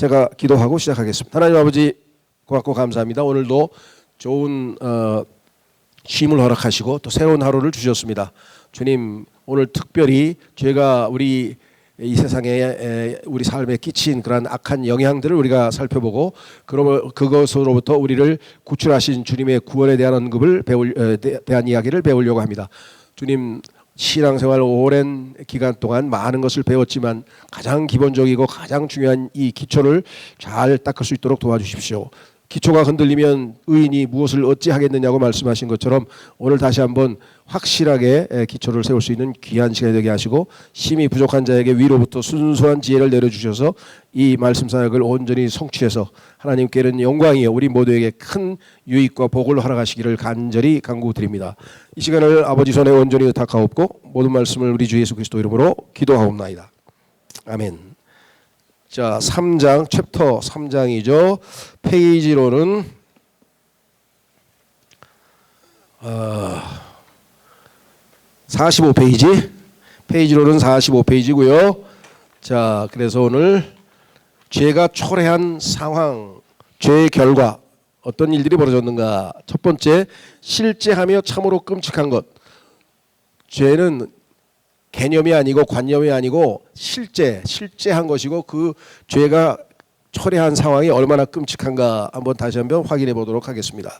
제가 기도하고 시작하겠습니다. 하나님 아버지 고맙고 감사합니다. 오늘도 좋은 쉼을 허락하시고 또 새로운 하루를 주셨습니다. 주님, 오늘 특별히 죄가 우리 이 세상에 우리 삶에 끼친 그러한 악한 영향들을 우리가 살펴보고 그것으로부터 우리를 구출하신 주님의 구원에 대한 언급을 대한 이야기를 배우려고 합니다. 주님, 신앙생활 오랜 기간 동안 많은 것을 배웠지만 가장 기본적이고 가장 중요한 이 기초를 잘 닦을 수 있도록 도와주십시오. 기초가 흔들리면 의인이 무엇을 어찌하겠느냐고 말씀하신 것처럼 오늘 다시 한번 확실하게 기초를 세울 수 있는 귀한 시간이 되게 하시고 심히 부족한 자에게 위로부터 순수한 지혜를 내려주셔서 이 말씀 사역을 온전히 성취해서 하나님께는 영광이요 우리 모두에게 큰 유익과 복을 허락하시기를 간절히 간구드립니다. 이 시간을 아버지 손에 온전히 의탁하옵고 모든 말씀을 우리 주 예수 그리스도 이름으로 기도하옵나이다. 아멘. 자, 3장 챕터 3장이죠. 페이지로는 45페이지. 페이지로는 45페이지고요. 자, 그래서 오늘 죄가 초래한 상황, 죄의 결과 어떤 일들이 벌어졌는가. 첫 번째, 실제하며 참으로 끔찍한 것. 죄는 개념이 아니고 관념이 아니고 실제한 것이고 그 죄가 초래한 상황이 얼마나 끔찍한가 다시 한번 확인해 보도록 하겠습니다.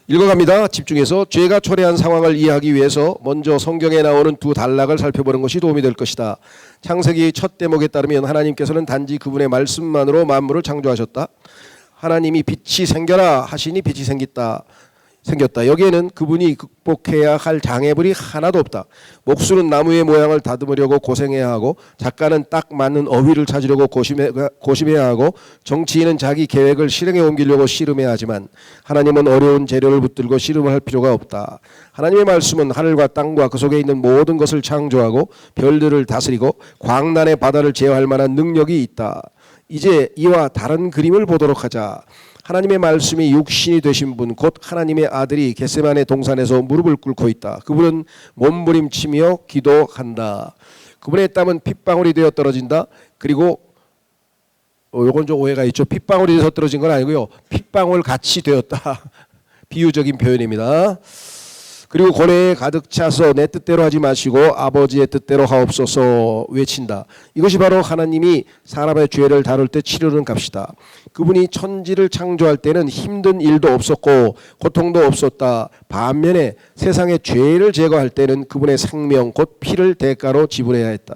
읽어갑니다. 집중해서. 죄가 초래한 상황을 이해하기 위해서 먼저 성경에 나오는 두 단락을 살펴보는 것이 도움이 될 것이다. 창세기 첫 대목에 따르면 하나님께서는 단지 그분의 말씀만으로 만물을 창조하셨다. 하나님이 빛이 생겨라 하시니 빛이 생겼다. 여기에는 그분이 극복해야 할 장애물이 하나도 없다. 목수는 나무의 모양을 다듬으려고 고생해야 하고, 작가는 딱 맞는 어휘를 찾으려고 고심해야 하고, 정치인은 자기 계획을 실행에 옮기려고 씨름해야 하지만 하나님은 어려운 재료를 붙들고 씨름할 필요가 없다. 하나님의 말씀은 하늘과 땅과 그 속에 있는 모든 것을 창조하고 별들을 다스리고 광란의 바다를 제어할 만한 능력이 있다. 이제 이와 다른 그림을 보도록 하자. 하나님의 말씀이 육신이 되신 분, 곧 하나님의 아들이 겟세마네 동산에서 무릎을 꿇고 있다. 그분은 몸부림치며 기도한다. 그분의 땀은 핏방울이 되어 떨어진다. 그리고 요건 좀 오해가 있죠. 핏방울이 되어서 떨어진 건 아니고요. 핏방울 같이 되었다. 비유적인 표현입니다. 그리고 고뇌에 가득 차서 내 뜻대로 하지 마시고 아버지의 뜻대로 하옵소서 외친다. 이것이 바로 하나님이 사람의 죄를 다룰 때 치르는 값이다. 그분이 천지를 창조할 때는 힘든 일도 없었고 고통도 없었다. 반면에 세상의 죄를 제거할 때는 그분의 생명 곧 피를 대가로 지불해야 했다.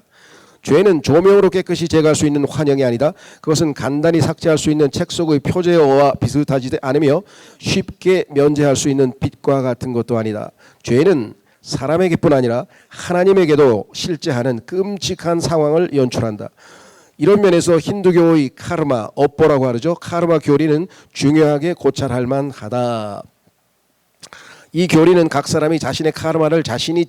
죄는 조명으로 깨끗이 제거할 수 있는 환영이 아니다. 그것은 간단히 삭제할 수 있는 책 속의 표제어와 비슷하지 않으며 쉽게 면제할 수 있는 빛과 같은 것도 아니다. 죄는 사람에게뿐 아니라 하나님에게도 실제하는 끔찍한 상황을 연출한다. 이런 면에서 힌두교의 카르마, 업보라고 하죠. 카르마 교리는 중요하게 고찰할 만하다. 이 교리는 각 사람이 자신의 카르마를 자신이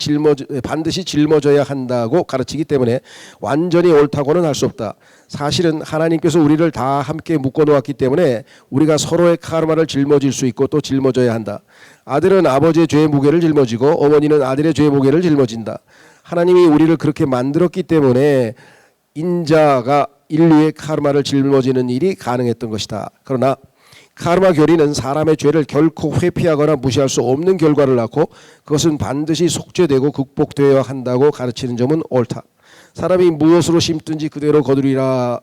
반드시 짊어져야 한다고 가르치기 때문에 완전히 옳다고는 할 수 없다. 사실은 하나님께서 우리를 다 함께 묶어놓았기 때문에 우리가 서로의 카르마를 짊어질 수 있고 또 짊어져야 한다. 아들은 아버지의 죄의 무게를 짊어지고 어머니는 아들의 죄의 무게를 짊어진다. 하나님이 우리를 그렇게 만들었기 때문에 인자가 인류의 카르마를 짊어지는 일이 가능했던 것이다. 그러나 카르마 교리는 사람의 죄를 결코 회피하거나 무시할 수 없는 결과를 낳고 그것은 반드시 속죄되고 극복되어야 한다고 가르치는 점은 옳다. 사람이 무엇으로 심든지 그대로 거두리라.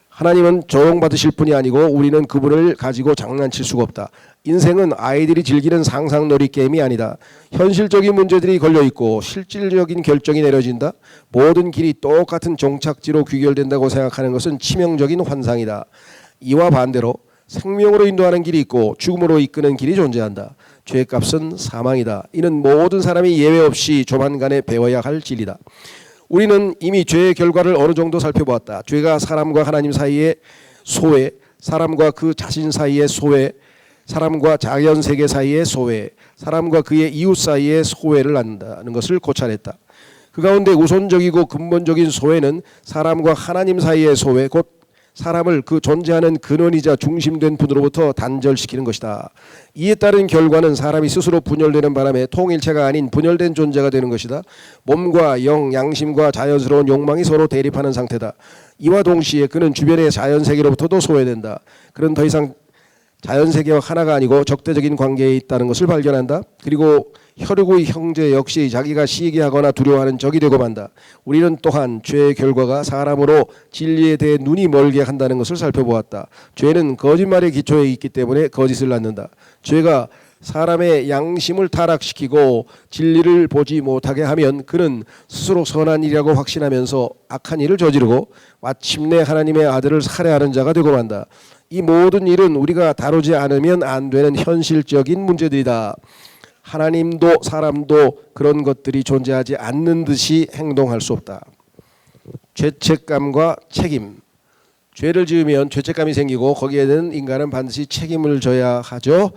하나님은 조롱받으실 분이 아니고 우리는 그분을 가지고 장난칠 수가 없다. 인생은 아이들이 즐기는 상상놀이 게임이 아니다. 현실적인 문제들이 걸려있고 실질적인 결정이 내려진다. 모든 길이 똑같은 종착지로 귀결된다고 생각하는 것은 치명적인 환상이다. 이와 반대로 생명으로 인도하는 길이 있고 죽음으로 이끄는 길이 존재한다. 죄값은 사망이다. 이는 모든 사람이 예외 없이 조만간에 배워야 할 진리다. 우리는 이미 죄의 결과를 어느 정도 살펴보았다. 죄가 사람과 하나님 사이의 소외, 사람과 그 자신 사이의 소외, 사람과 자연세계 사이의 소외, 사람과 그의 이웃 사이의 소외를 낳는다는 것을 고찰했다. 그 가운데 우선적이고 근본적인 소외는 사람과 하나님 사이의 소외, 곧 사람을 그 존재하는 근원이자 중심된 분으로부터 단절시키는 것이다. 이에 따른 결과는 사람이 스스로 분열되는 바람에 통일체가 아닌 분열된 존재가 되는 것이다. 몸과 영, 양심과 자연스러운 욕망이 서로 대립하는 상태다. 이와 동시에 그는 주변의 자연세계로부터도 소외된다. 그는 더 이상 자연세계와 하나가 아니고 적대적인 관계에 있다는 것을 발견한다. 그리고 혈육의 형제 역시 자기가 시기하거나 두려워하는 적이 되고 만다. 우리는 또한 죄의 결과가 사람으로 진리에 대해 눈이 멀게 한다는 것을 살펴보았다. 죄는 거짓말의 기초에 있기 때문에 거짓을 낳는다. 죄가 사람의 양심을 타락시키고 진리를 보지 못하게 하면 그는 스스로 선한 일이라고 확신하면서 악한 일을 저지르고 마침내 하나님의 아들을 살해하는 자가 되고 만다. 이 모든 일은 우리가 다루지 않으면 안 되는 현실적인 문제들이다. 하나님도 사람도 그런 것들이 존재하지 않는 듯이 행동할 수 없다. 죄책감과 책임. 죄를 지으면 죄책감이 생기고 거기에 대한 인간은 반드시 책임을 져야 하죠.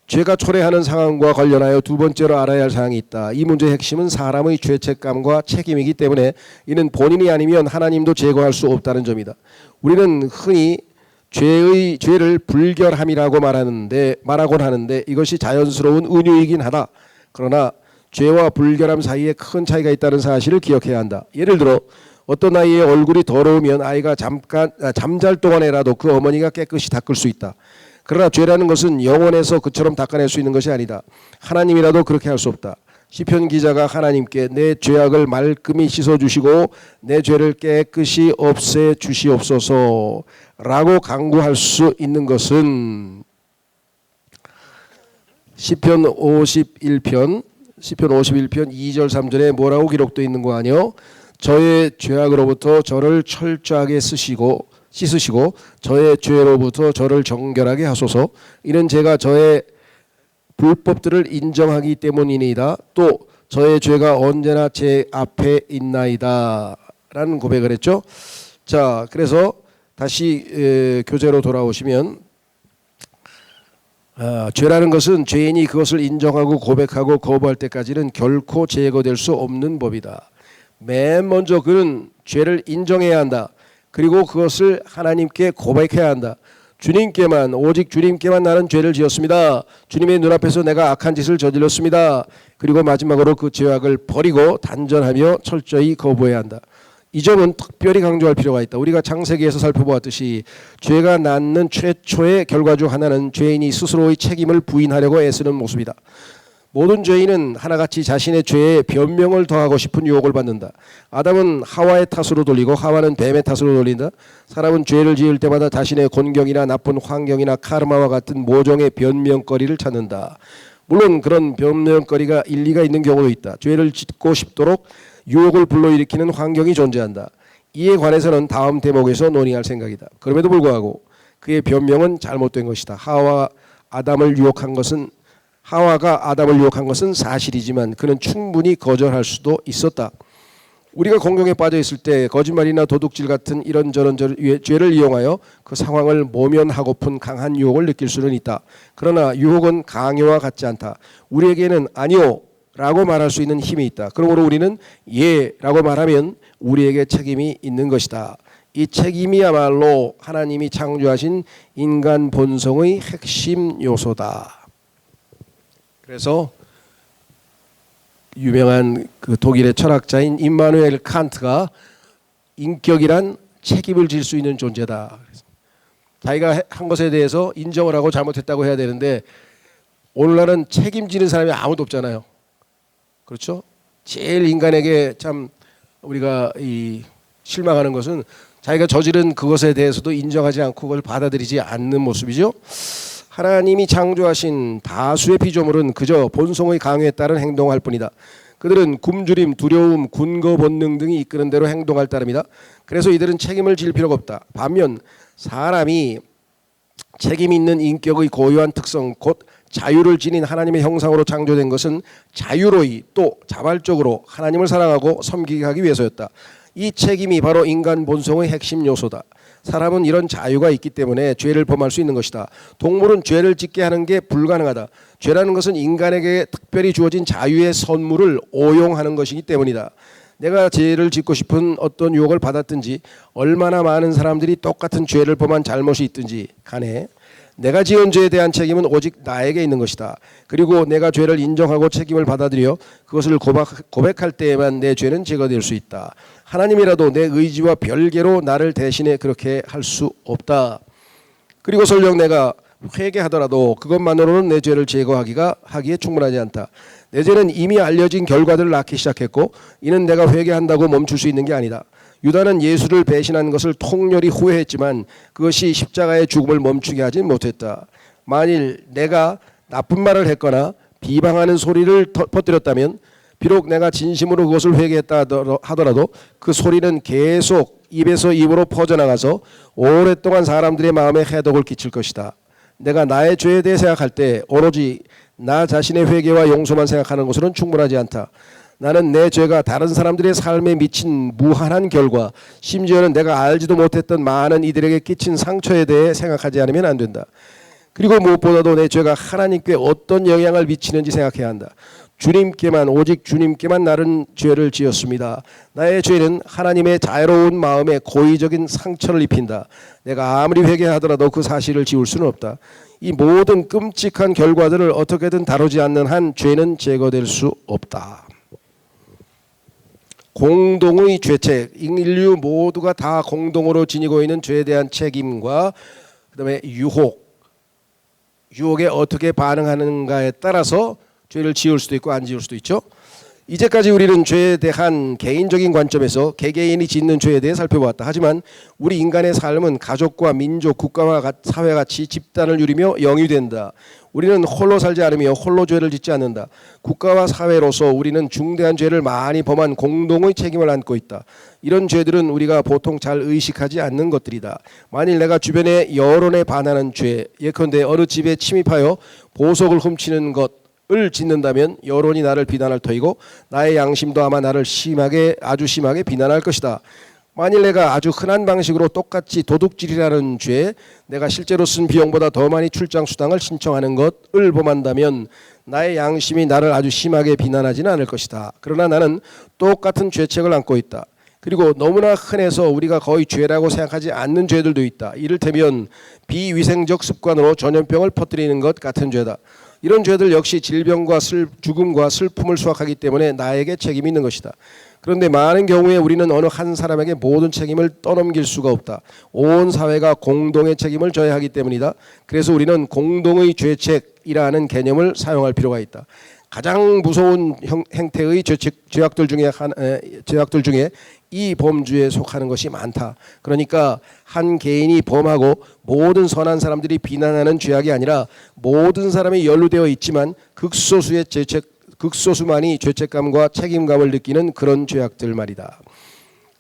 죄가 초래하는 상황과 관련하여 두 번째로 알아야 할 사항이 있다. 이 문제의 핵심은 사람의 죄책감과 책임이기 때문에 이는 본인이 아니면 하나님도 제거할 수 없다는 점이다. 우리는 흔히 죄를 불결함이라고 말하곤 하는데 이것이 자연스러운 은유이긴 하다. 그러나 죄와 불결함 사이에 큰 차이가 있다는 사실을 기억해야 한다. 예를 들어 어떤 아이의 얼굴이 더러우면 아이가 잠잘 동안에라도 그 어머니가 깨끗이 닦을 수 있다. 그러나 죄라는 것은 영원에서 그처럼 닦아낼 수 있는 것이 아니다. 하나님이라도 그렇게 할 수 없다. 시편 기자가 하나님께 내 죄악을 말끔히 씻어주시고 내 죄를 깨끗이 없애주시옵소서 라고 간구할 수 있는 것은 시편 51편 2절 3절에 뭐라고 기록되어 있는 거 아니요? 저의 죄악으로부터 저를 철저하게 씻으시고 저의 죄로부터 저를 정결하게 하소서. 이는 제가 저의 불법들을 인정하기 때문이니이다. 또 저의 죄가 언제나 제 앞에 있나이다 라는 고백을 했죠. 자, 그래서 다시 교재로 돌아오시면 죄라는 것은 죄인이 그것을 인정하고 고백하고 거부할 때까지는 결코 제거될 수 없는 법이다. 맨 먼저 그는 죄를 인정해야 한다. 그리고 그것을 하나님께 고백해야 한다. 오직 주님께만 나는 죄를 지었습니다. 주님의 눈앞에서 내가 악한 짓을 저질렀습니다. 그리고 마지막으로 그 죄악을 버리고 단전하며 철저히 거부해야 한다. 이 점은 특별히 강조할 필요가 있다. 우리가 창세기에서 살펴보았듯이 죄가 낳는 최초의 결과 중 하나는 죄인이 스스로의 책임을 부인하려고 애쓰는 모습이다. 모든 죄인은 하나같이 자신의 죄에 변명을 더하고 싶은 유혹을 받는다. 아담은 하와의 탓으로 돌리고 하와는 뱀의 탓으로 돌린다. 사람은 죄를 지을 때마다 자신의 곤경이나 나쁜 환경이나 카르마와 같은 모종의 변명거리를 찾는다. 물론 그런 변명거리가 일리가 있는 경우도 있다. 죄를 짓고 싶도록 유혹을 불러일으키는 환경이 존재한다. 이에 관해서는 다음 대목에서 논의할 생각이다. 그럼에도 불구하고 그의 변명은 잘못된 것이다. 하와가 아담을 유혹한 것은 사실이지만 그는 충분히 거절할 수도 있었다. 우리가 공경에 빠져 있을 때 거짓말이나 도둑질 같은 이런저런 죄를 이용하여 그 상황을 모면하고픈 강한 유혹을 느낄 수는 있다. 그러나 유혹은 강요와 같지 않다. 우리에게는 아니요 라고 말할 수 있는 힘이 있다. 그러므로 우리는 예 라고 말하면 우리에게 책임이 있는 것이다. 이 책임이야말로 하나님이 창조하신 인간 본성의 핵심 요소다. 그래서 유명한 그 독일의 철학자인 임마누엘 칸트가 인격이란 책임을 질 수 있는 존재다. 자기가 한 것에 대해서 인정을 하고 잘못했다고 해야 되는데 오늘날은 책임지는 사람이 아무도 없잖아요. 그렇죠? 제일 인간에게 참 우리가 실망하는 것은 자기가 저지른 그것에 대해서도 인정하지 않고 그걸 받아들이지 않는 모습이죠. 하나님이 창조하신 다수의 피조물은 그저 본성의 강요에 따른 행동할 뿐이다. 그들은 굶주림, 두려움, 군거 본능 등이 이끄는 대로 행동할 따름이다. 그래서 이들은 책임을 질 필요가 없다. 반면 사람이 책임 있는 인격의 고유한 특성 곧 자유를 지닌 하나님의 형상으로 창조된 것은 자유로이 또 자발적으로 하나님을 사랑하고 섬기게 하기 위해서였다. 이 책임이 바로 인간 본성의 핵심 요소다. 사람은 이런 자유가 있기 때문에 죄를 범할 수 있는 것이다. 동물은 죄를 짓게 하는 게 불가능하다. 죄라는 것은 인간에게 특별히 주어진 자유의 선물을 오용하는 것이기 때문이다. 내가 죄를 짓고 싶은 어떤 유혹을 받았든지 얼마나 많은 사람들이 똑같은 죄를 범한 잘못이 있든지 간에 내가 지은 죄에 대한 책임은 오직 나에게 있는 것이다. 그리고 내가 죄를 인정하고 책임을 받아들여 그것을 고백할 때에만 내 죄는 제거될 수 있다. 하나님이라도 내 의지와 별개로 나를 대신해 그렇게 할 수 없다. 그리고 설령 내가 회개하더라도 그것만으로는 내 죄를 제거하기에 충분하지 않다. 내 죄는 이미 알려진 결과들을 낳기 시작했고 이는 내가 회개한다고 멈출 수 있는 게 아니다. 유다는 예수를 배신한 것을 통렬히 후회했지만 그것이 십자가의 죽음을 멈추게 하지 못했다. 만일 내가 나쁜 말을 했거나 비방하는 소리를 퍼뜨렸다면 비록 내가 진심으로 그것을 회개했다 하더라도 그 소리는 계속 입에서 입으로 퍼져나가서 오랫동안 사람들의 마음에 해독을 끼칠 것이다. 내가 나의 죄에 대해 생각할 때 오로지 나 자신의 회개와 용서만 생각하는 것으로는 충분하지 않다. 나는 내 죄가 다른 사람들의 삶에 미친 무한한 결과, 심지어는 내가 알지도 못했던 많은 이들에게 끼친 상처에 대해 생각하지 않으면 안 된다. 그리고 무엇보다도 내 죄가 하나님께 어떤 영향을 미치는지 생각해야 한다. 오직 주님께만 나는 죄를 지었습니다. 나의 죄는 하나님의 자애로운 마음에 고의적인 상처를 입힌다. 내가 아무리 회개하더라도 그 사실을 지울 수는 없다. 이 모든 끔찍한 결과들을 어떻게든 다루지 않는 한 죄는 제거될 수 없다. 공동의 죄책, 인류 모두가 다 공동으로 지니고 있는 죄에 대한 책임과 그다음에 유혹에 어떻게 반응하는가에 따라서 죄를 지을 수도 있고 안 지을 수도 있죠. 이제까지 우리는 죄에 대한 개인적인 관점에서 개개인이 짓는 죄에 대해 살펴보았다. 하지만 우리 인간의 삶은 가족과 민족, 국가와 사회같이 집단을 이루며 영위된다. 우리는 홀로 살지 않으며 홀로 죄를 짓지 않는다. 국가와 사회로서 우리는 중대한 죄를 많이 범한 공동의 책임을 안고 있다. 이런 죄들은 우리가 보통 잘 의식하지 않는 것들이다. 만일 내가 주변의 여론에 반하는 죄, 예컨대 어느 집에 침입하여 보석을 훔치는 것을 짓는다면 여론이 나를 비난할 터이고 나의 양심도 아마 나를 아주 심하게 비난할 것이다. 만일 내가 아주 흔한 방식으로 똑같이 도둑질이라는 죄, 내가 실제로 쓴 비용보다 더 많이 출장 수당을 신청하는 것을 범한다면 나의 양심이 나를 아주 심하게 비난하지는 않을 것이다. 그러나 나는 똑같은 죄책을 안고 있다. 그리고 너무나 흔해서 우리가 거의 죄라고 생각하지 않는 죄들도 있다. 이를테면 비위생적 습관으로 전염병을 퍼뜨리는 것 같은 죄다. 이런 죄들 역시 질병과 죽음과 슬픔을 수확하기 때문에 나에게 책임이 있는 것이다. 그런데 많은 경우에 우리는 어느 한 사람에게 모든 책임을 떠넘길 수가 없다. 온 사회가 공동의 책임을 져야 하기 때문이다. 그래서 우리는 공동의 죄책이라는 개념을 사용할 필요가 있다. 가장 무서운 행태의 죄악들 중에 이 범주에 속하는 것이 많다. 그러니까 한 개인이 범하고 모든 선한 사람들이 비난하는 죄악이 아니라 모든 사람이 연루되어 있지만 극소수만이 죄책감과 책임감을 느끼는 그런 죄악들 말이다.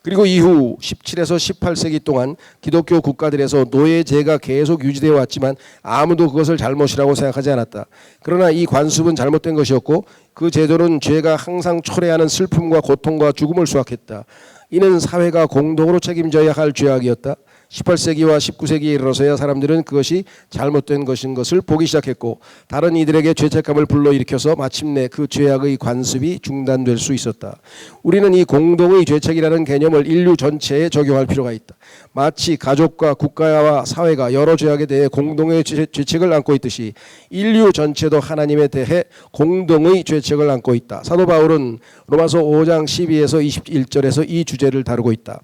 그리고 이후 17에서 18세기 동안 기독교 국가들에서 노예제가 계속 유지되어 왔지만 아무도 그것을 잘못이라고 생각하지 않았다. 그러나 이 관습은 잘못된 것이었고 그 제도는 죄가 항상 초래하는 슬픔과 고통과 죽음을 수확했다. 이는 사회가 공동으로 책임져야 할 죄악이었다. 18세기와 19세기에 이르러서야 사람들은 그것이 잘못된 것인 것을 보기 시작했고 다른 이들에게 죄책감을 불러일으켜서 마침내 그 죄악의 관습이 중단될 수 있었다. 우리는 이 공동의 죄책이라는 개념을 인류 전체에 적용할 필요가 있다. 마치 가족과 국가와 사회가 여러 죄악에 대해 공동의 죄책을 안고 있듯이 인류 전체도 하나님에 대해 공동의 죄책을 안고 있다. 사도 바울은 로마서 5장 12에서 21절에서 이 주제를 다루고 있다.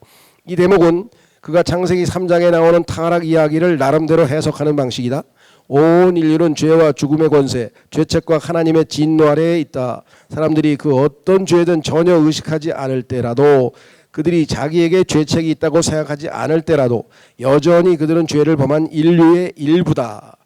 이 대목은 그가 창세기 3장에 나오는 타락 이야기를 나름대로 해석하는 방식이다. 온 인류는 죄와 죽음의 권세, 죄책과 하나님의 진노 아래에 있다. 사람들이 그 어떤 죄든 전혀 의식하지 않을 때라도 그들이 자기에게 죄책이 있다고 생각하지 않을 때라도 여전히 그들은 죄를 범한 인류의 일부다.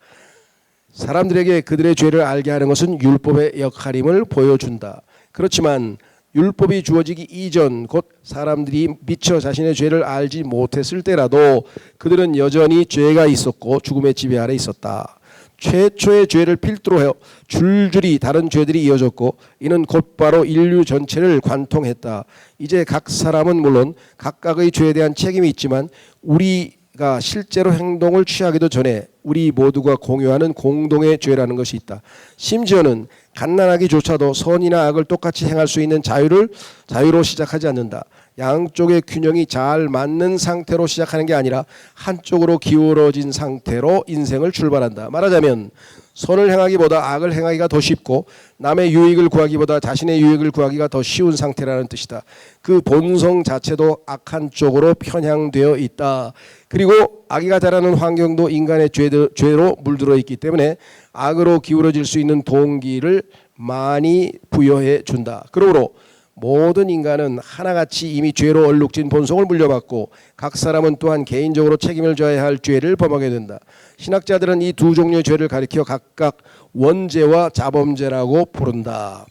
사람들에게 그들의 죄를 알게 하는 것은 율법의 역할임을 보여준다. 그렇지만 율법이 주어지기 이전 곧 사람들이 미처 자신의 죄를 알지 못했을 때라도 그들은 여전히 죄가 있었고 죽음의 지배 아래 있었다. 최초의 죄를 필두로 해 줄줄이 다른 죄들이 이어졌고 이는 곧바로 인류 전체를 관통했다. 이제 각 사람은 물론 각각의 죄에 대한 책임이 있지만 우리 가 실제로 행동을 취하기도 전에 우리 모두가 공유하는 공동의 죄라는 것이 있다. 심지어는 갓난아기조차도 선이나 악을 똑같이 행할 수 있는 자유로 시작하지 않는다. 양쪽의 균형이 잘 맞는 상태로 시작하는 게 아니라 한쪽으로 기울어진 상태로 인생을 출발한다. 말하자면 선을 행하기보다 악을 행하기가 더 쉽고 남의 유익을 구하기보다 자신의 유익을 구하기가 더 쉬운 상태라는 뜻이다. 그 본성 자체도 악한 쪽으로 편향되어 있다. 그리고 아기가 자라는 환경도 인간의 죄로 물들어 있기 때문에 악으로 기울어질 수 있는 동기를 많이 부여해 준다. 그러므로 모든 인간은 하나같이 이미 죄로 얼룩진 본성을 물려받고 각 사람은 또한 개인적으로 책임을 져야 할 죄를 범하게 된다. 신학자들은 이 두 종류의 죄를 가리켜 각각 원죄와 자범죄라고 부른다.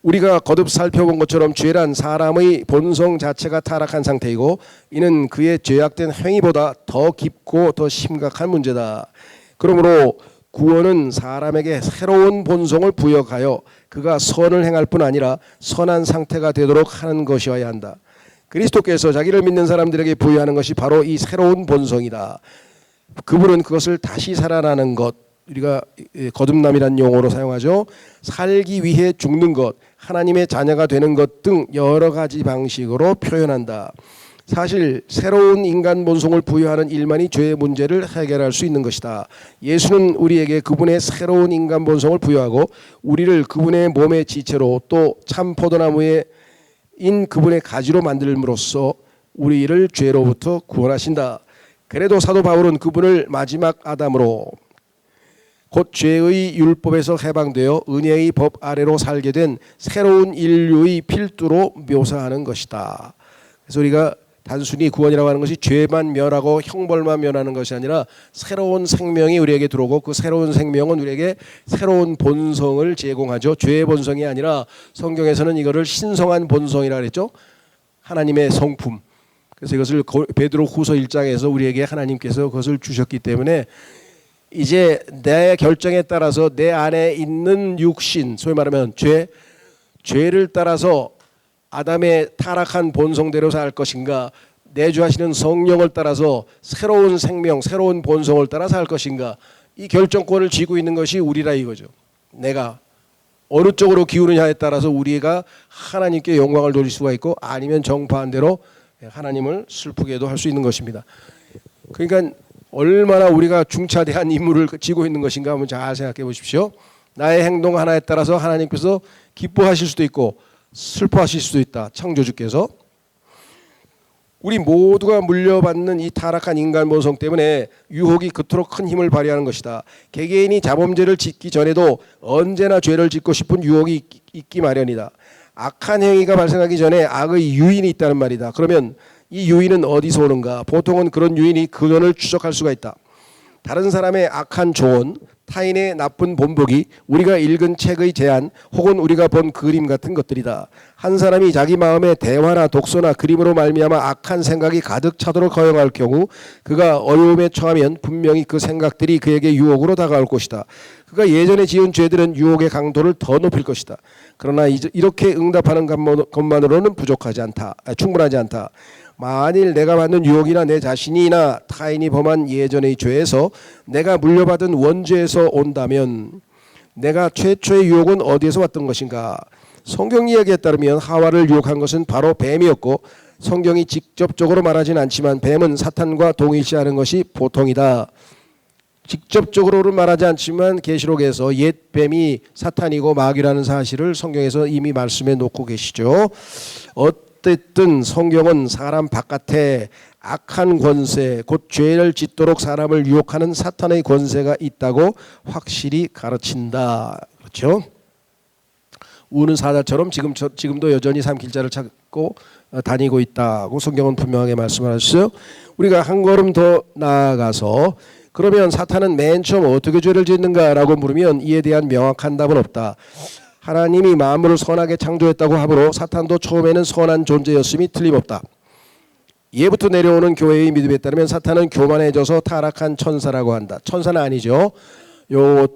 우리가 거듭 살펴본 것처럼 죄란 사람의 본성 자체가 타락한 상태이고 이는 그의 죄악된 행위보다 더 깊고 더 심각한 문제다. 그러므로 구원은 사람에게 새로운 본성을 부여하여 그가 선을 행할 뿐 아니라 선한 상태가 되도록 하는 것이어야 한다. 그리스도께서 자기를 믿는 사람들에게 부여하는 것이 바로 이 새로운 본성이다. 그분은 그것을 다시 살아나는 것, 우리가 거듭남이라는 용어로 사용하죠. 살기 위해 죽는 것, 하나님의 자녀가 되는 것 등 여러 가지 방식으로 표현한다. 사실 새로운 인간 본성을 부여하는 일만이 죄의 문제를 해결할 수 있는 것이다. 예수는 우리에게 그분의 새로운 인간 본성을 부여하고 우리를 그분의 몸의 지체로 또 참 포도나무의 인 그분의 가지로 만들므로써 우리를 죄로부터 구원하신다. 그래도 사도 바울은 그분을 마지막 아담으로 곧 죄의 율법에서 해방되어 은혜의 법 아래로 살게 된 새로운 인류의 필두로 묘사하는 것이다. 그래서 우리가 단순히 구원이라고 하는 것이 죄만 멸하고 형벌만 멸하는 것이 아니라 새로운 생명이 우리에게 들어오고 그 새로운 생명은 우리에게 새로운 본성을 제공하죠. 죄의 본성이 아니라 성경에서는 이거를 신성한 본성이라고 그랬죠. 하나님의 성품. 그래서 이것을 베드로후서 1장에서 우리에게 하나님께서 그것을 주셨기 때문에 이제 내 결정에 따라서 내 안에 있는 육신, 소위 말하면 죄를 따라서 아담의 타락한 본성대로 살 것인가, 내주하시는 성령을 따라서 새로운 생명, 새로운 본성을 따라 살 것인가, 이 결정권을 쥐고 있는 것이 우리라 이거죠. 내가 어느 쪽으로 기우느냐에 따라서 우리가 하나님께 영광을 돌릴 수가 있고 아니면 정반대로 하나님을 슬프게도 할 수 있는 것입니다. 그러니까 얼마나 우리가 중차대한 임무를 지고 있는 것인가 한번 잘 생각해 보십시오. 나의 행동 하나에 따라서 하나님께서 기뻐하실 수도 있고 슬퍼하실 수도 있다. 창조주께서. 우리 모두가 물려받는 이 타락한 인간 본성 때문에 유혹이 그토록 큰 힘을 발휘하는 것이다. 개개인이 자범죄를 짓기 전에도 언제나 죄를 짓고 싶은 유혹이 있기 마련이다. 악한 행위가 발생하기 전에 악의 유인이 있다는 말이다. 그러면 이 유인은 어디서 오는가? 보통은 그런 유인이 근원을 추적할 수가 있다. 다른 사람의 악한 조언, 타인의 나쁜 본보기, 우리가 읽은 책의 제안 혹은 우리가 본 그림 같은 것들이다. 한 사람이 자기 마음에 대화나 독서나 그림으로 말미암아 악한 생각이 가득 차도록 허용할 경우 그가 어려움에 처하면 분명히 그 생각들이 그에게 유혹으로 다가올 것이다. 그가 예전에 지은 죄들은 유혹의 강도를 더 높일 것이다. 그러나 이렇게 응답하는 것만으로는 충분하지 않다. 만일 내가 받는 유혹이나 내 자신이나 타인이 범한 예전의 죄에서 내가 물려받은 원죄에서 온다면 내가 최초의 유혹은 어디에서 왔던 것인가? 성경 이야기에 따르면 하와를 유혹한 것은 바로 뱀이었고 성경이 직접적으로 말하지는 않지만 뱀은 사탄과 동일시하는 것이 보통이다. 직접적으로는 말하지 않지만 계시록에서 옛 뱀이 사탄이고 마귀라는 사실을 성경에서 이미 말씀해 놓고 계시죠. 어쨌든 성경은 사람 바깥에 악한 권세, 곧 죄를 짓도록 사람을 유혹하는 사탄의 권세가 있다고 확실히 가르친다. 그렇죠? 우는 사자처럼 지금도 여전히 삼킬자를 찾고 다니고 있다고 성경은 분명하게 말씀하셨어요. 우리가 한 걸음 더 나아가서 그러면 사탄은 맨 처음 어떻게 죄를 짓는가라고 물으면 이에 대한 명확한 답은 없다. 하나님이 만물을 선하게 창조했다고 하므로 사탄도 처음에는 선한 존재였음이 틀림없다. 예부터 내려오는 교회의 믿음에 따르면 사탄은 교만해져서 타락한 천사라고 한다. 천사는 아니죠.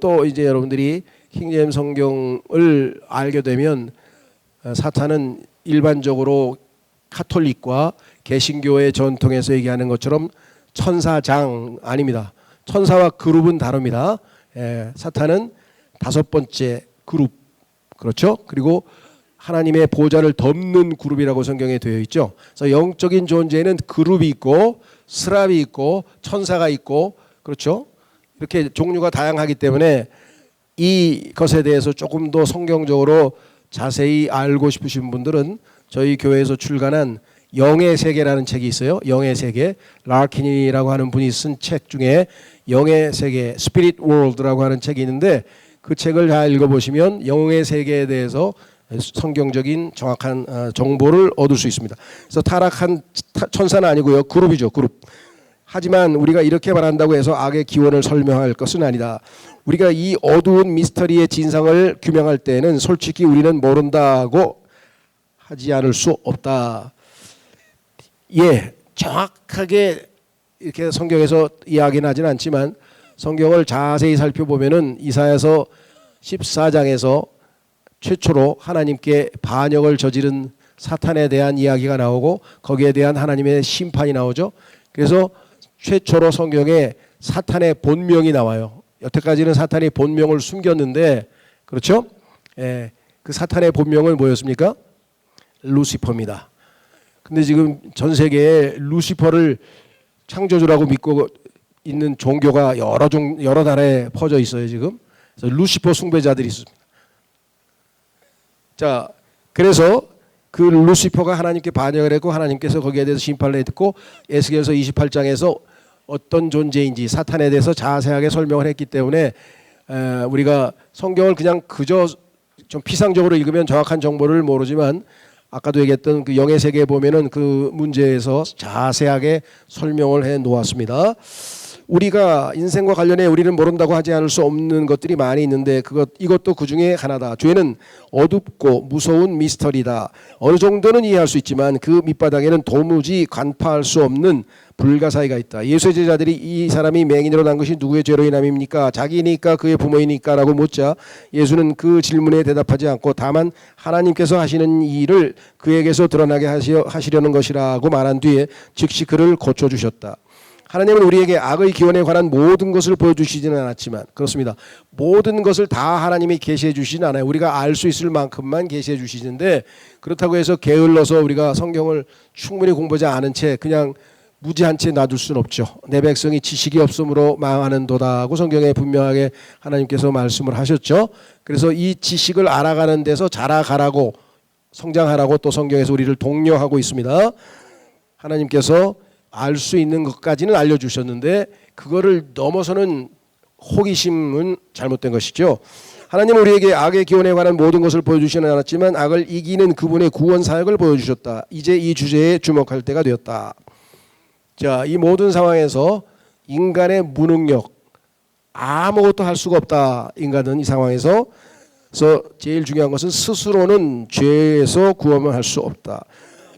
또 이제 여러분들이 킹제임스 성경을 알게 되면 사탄은 일반적으로 카톨릭과 개신교의 전통에서 얘기하는 것처럼 천사장 아닙니다. 천사와 그룹은 다릅니다. 사탄은 다섯 번째 그룹, 그렇죠? 그리고 하나님의 보좌를 덮는 그룹이라고 성경에 되어 있죠. 그래서 영적인 존재에는 그룹이 있고 스랍이 있고 천사가 있고, 그렇죠? 이렇게 종류가 다양하기 때문에 이것에 대해서 조금 더 성경적으로 자세히 알고 싶으신 분들은 저희 교회에서 출간한 영의 세계라는 책이 있어요. 영의 세계, 라킨이라고 하는 분이 쓴 책 중에 영의 세계, Spirit World라고 하는 책이 있는데 그 책을 다 읽어보시면 영의 세계에 대해서 성경적인 정확한 정보를 얻을 수 있습니다. 그래서 타락한 천사는 아니고요, 그룹이죠, 그룹. 하지만 우리가 이렇게 말한다고 해서 악의 기원을 설명할 것은 아니다. 우리가 이 어두운 미스터리의 진상을 규명할 때는 솔직히 우리는 모른다고 하지 않을 수 없다. 정확하게 이렇게 성경에서 이야기는 하진 않지만 성경을 자세히 살펴보면은 이사야서 14장에서 최초로 하나님께 반역을 저지른 사탄에 대한 이야기가 나오고 거기에 대한 하나님의 심판이 나오죠. 그래서 최초로 성경에 사탄의 본명이 나와요. 여태까지는 사탄이 본명을 숨겼는데, 그렇죠? 그 사탄의 본명은 뭐였습니까? 루시퍼입니다. 근데 지금 전 세계에 루시퍼를 창조주라고 믿고 있는 종교가 여러 나라에 퍼져 있어요, 지금. 그래서 루시퍼 숭배자들이 있습니다. 자, 그래서 그 루시퍼가 하나님께 반역을 했고 하나님께서 거기에 대해서 심판을 했고 에스겔서 28장에서 어떤 존재인지 사탄에 대해서 자세하게 설명을 했기 때문에 우리가 성경을 그냥 그저 좀 피상적으로 읽으면 정확한 정보를 모르지만 아까도 얘기했던 그 영의 세계에 보면은 그 문제에서 자세하게 설명을 해 놓았습니다. 우리가 인생과 관련해 우리는 모른다고 하지 않을 수 없는 것들이 많이 있는데 이것도 그 중에 하나다. 죄는 어둡고 무서운 미스터리다. 어느 정도는 이해할 수 있지만 그 밑바닥에는 도무지 간파할 수 없는 불가사의가 있다. 예수의 제자들이 이 사람이 맹인으로 난 것이 누구의 죄로 인함입니까? 자기니까 그의 부모이니까 라고 묻자 예수는 그 질문에 대답하지 않고 다만 하나님께서 하시는 일을 그에게서 드러나게 하시려는 것이라고 말한 뒤에 즉시 그를 고쳐주셨다. 하나님은 우리에게 악의 기원에 관한 모든 것을 보여주시지는 않았지만, 그렇습니다, 모든 것을 다 하나님이 계시해 주시진 않아요. 우리가 알 수 있을 만큼만 계시해 주시는데 그렇다고 해서 게을러서 우리가 성경을 충분히 공부하지 않은 채 그냥 무지한 채 놔둘 수는 없죠. 내 백성이 지식이 없음으로 망하는도다고 성경에 분명하게 하나님께서 말씀을 하셨죠. 그래서 이 지식을 알아가는 데서 자라가라고, 성장하라고 또 성경에서 우리를 독려하고 있습니다. 하나님께서 알 수 있는 것까지는 알려주셨는데 그거를 넘어서는 호기심은 잘못된 것이죠. 하나님은 우리에게 악의 기원에 관한 모든 것을 보여주시는 않았지만 악을 이기는 그분의 구원 사역을 보여주셨다. 이제 이 주제에 주목할 때가 되었다. 자, 이 모든 상황에서 인간의 무능력, 아무것도 할 수가 없다. 인간은 이 상황에서. 그래서 제일 중요한 것은 스스로는 죄에서 구원을 할 수 없다.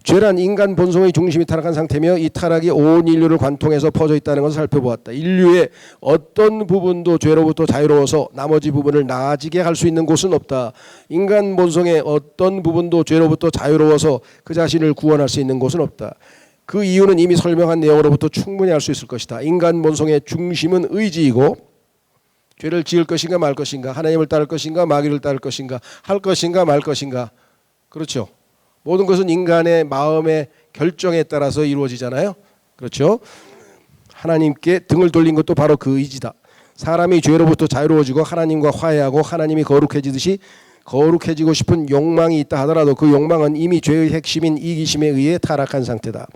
죄란 인간 본성의 중심이 타락한 상태며 이 타락이 온 인류를 관통해서 퍼져 있다는 것을 살펴보았다. 인류의 어떤 부분도 죄로부터 자유로워서 나머지 부분을 나아지게 할 수 있는 곳은 없다. 인간 본성의 어떤 부분도 죄로부터 자유로워서 그 자신을 구원할 수 있는 곳은 없다. 그 이유는 이미 설명한 내용으로부터 충분히 알 수 있을 것이다. 인간 본성의 중심은 의지이고 죄를 지을 것인가 말 것인가, 하나님을 따를 것인가 마귀를 따를 것인가, 할 것인가 말 것인가. 그렇죠. 모든 것은 인간의 마음의 결정에 따라서 이루어지잖아요. 그렇죠. 하나님께 등을 돌린 것도 바로 그 의지다. 사람이 죄로부터 자유로워지고 하나님과 화해하고 하나님이 거룩해지듯이 거룩해지고 싶은 욕망이 있다 하더라도 그 욕망은 이미 죄의 핵심인 이기심에 의해 타락한 상태다.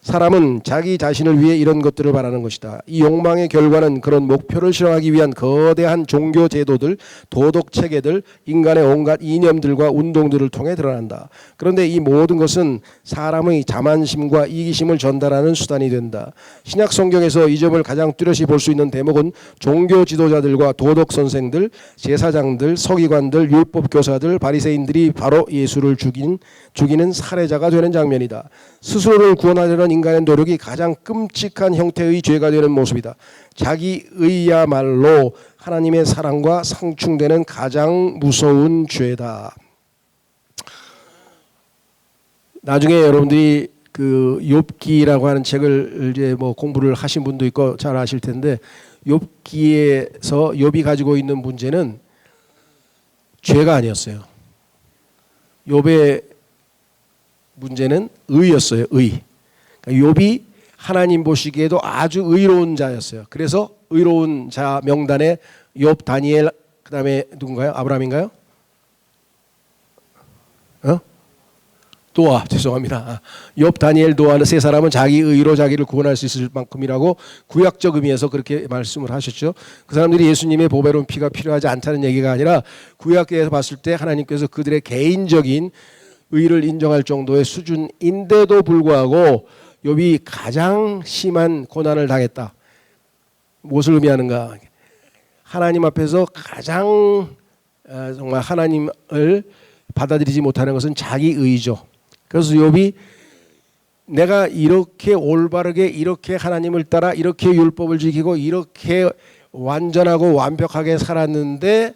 사람은 자기 자신을 위해 이런 것들을 바라는 것이다. 이 욕망의 결과는 그런 목표를 실현하기 위한 거대한 종교 제도들, 도덕 체계들, 인간의 온갖 이념들과 운동들을 통해 드러난다. 그런데 이 모든 것은 사람의 자만심과 이기심을 전달하는 수단이 된다. 신약 성경에서 이 점을 가장 뚜렷이 볼 수 있는 대목은 종교 지도자들과 도덕 선생들, 제사장들, 서기관들, 율법 교사들, 바리새인들이 바로 예수를 죽이는 살해자가 되는 장면이다. 스스로를 구원하려는 인간의 노력이 가장 끔찍한 형태의 죄가 되는 모습이다. 자기의야말로 하나님의 사랑과 상충되는 가장 무서운 죄다. 나중에 여러분들이 그 욥기라고 하는 책을 이제 뭐 공부를 하신 분도 있고 잘 아실 텐데, 욥기에서 욥이 가지고 있는 문제는 죄가 아니었어요. 욥의 문제는 의였어요. 의. 그러니까 욥이 하나님 보시기에도 아주 의로운 자였어요. 그래서 의로운 자 명단에 욥, 다니엘, 그다음에 누군가요? 아브라함인가요? 노아, 죄송합니다. 욥, 다니엘, 노아 세 사람은 자기 의로 자기를 구원할 수 있을 만큼이라고 구약적 의미에서 그렇게 말씀을 하셨죠. 그 사람들이 예수님의 보배로운 피가 필요하지 않다는 얘기가 아니라 구약에서 봤을 때 하나님께서 그들의 개인적인 의를 인정할 정도의 수준인데도 불구하고 욥이 가장 심한 고난을 당했다. 무엇을 의미하는가? 하나님 앞에서 가장 정말 하나님을 받아들이지 못하는 것은 자기 의죠. 그래서 욥이 내가 이렇게 올바르게 이렇게 하나님을 따라 이렇게 율법을 지키고 이렇게 완전하고 완벽하게 살았는데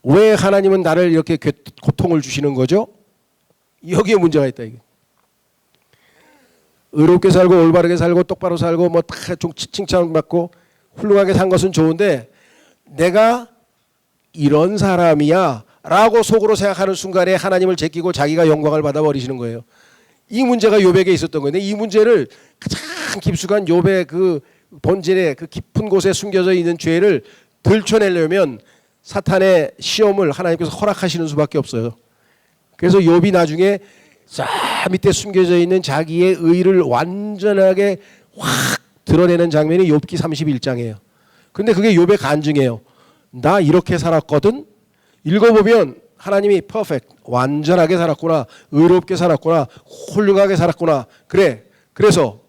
왜 하나님은 나를 이렇게 고통을 주시는 거죠? 여기에 문제가 있다 이게. 의롭게 살고 올바르게 살고 똑바로 살고 뭐 다 칭찬받고 훌륭하게 산 것은 좋은데 내가 이런 사람이야 라고 속으로 생각하는 순간에 하나님을 제끼고 자기가 영광을 받아버리시는 거예요. 이 문제가 욥에게 있었던 건데, 이 문제를 가장 깊숙한 욥의 그 본질의 그 깊은 곳에 숨겨져 있는 죄를 들춰내려면 사탄의 시험을 하나님께서 허락하시는 수밖에 없어요. 그래서 욥이 나중에 저 밑에 숨겨져 있는 자기의 의를 완전하게 확 드러내는 장면이 욥기 31장이에요. 근데 그게 욥의 간증이에요. 나 이렇게 살았거든. 읽어보면 하나님이 퍼펙트, 완전하게 살았구나, 의롭게 살았구나, 훌륭하게 살았구나. 그래, 그래서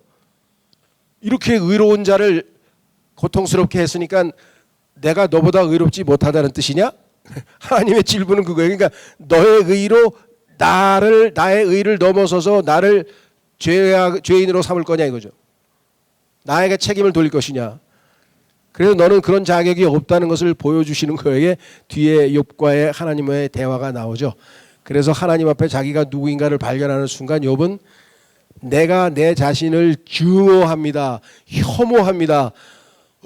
이렇게 의로운 자를 고통스럽게 했으니까 내가 너보다 의롭지 못하다는 뜻이냐? 하나님의 질문은 그거예요. 그러니까 너의 의로 나의 의를 넘어서서 나를 죄인으로 삼을 거냐 이거죠. 나에게 책임을 돌릴 것이냐. 그래서 너는 그런 자격이 없다는 것을 보여주시는 거에 뒤에 욥과의 하나님의 대화가 나오죠. 그래서 하나님 앞에 자기가 누구인가를 발견하는 순간 욥은 내가 내 자신을 증오합니다. 혐오합니다.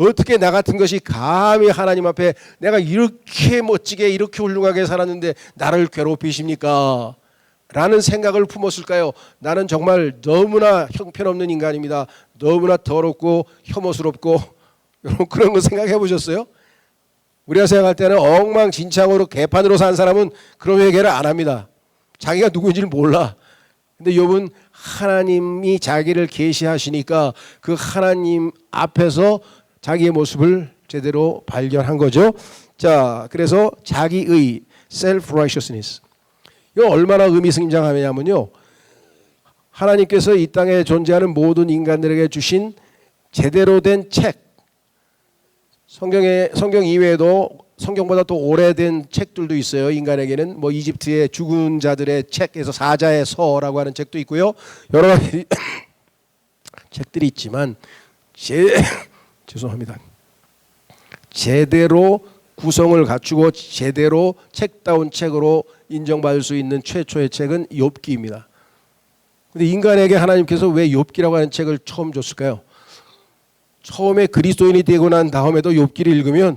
어떻게 나 같은 것이 감히 하나님 앞에 내가 이렇게 멋지게 이렇게 훌륭하게 살았는데 나를 괴롭히십니까? 라는 생각을 품었을까요? 나는 정말 너무나 형편없는 인간입니다. 너무나 더럽고 혐오스럽고 여러분 그런 거 생각해 보셨어요? 우리가 생각할 때는 엉망진창으로 개판으로 산 사람은 그런 회개를 안 합니다. 자기가 누구인지를 몰라. 근데 욥은 하나님이 자기를 계시하시니까 그 하나님 앞에서 자기의 모습을 제대로 발견한 거죠. 자, 그래서 자기의 self-righteousness. 이거 얼마나 의미심장하냐면요. 하나님께서 이 땅에 존재하는 모든 인간들에게 주신 제대로 된 책, 성경 이외에도 성경보다 또 오래된 책들도 있어요. 인간에게는 뭐 이집트의 죽은 자들의 책에서 사자의 서라고 하는 책도 있고요. 여러 가지 책들이 있지만 죄송합니다. 제대로 구성을 갖추고 제대로 책다운 책으로 인정받을 수 있는 최초의 책은 욥기입니다. 근데 인간에게 하나님께서 왜 욥기라고 하는 책을 처음 줬을까요? 처음에 그리스도인이 되고 난 다음에도 욥기를 읽으면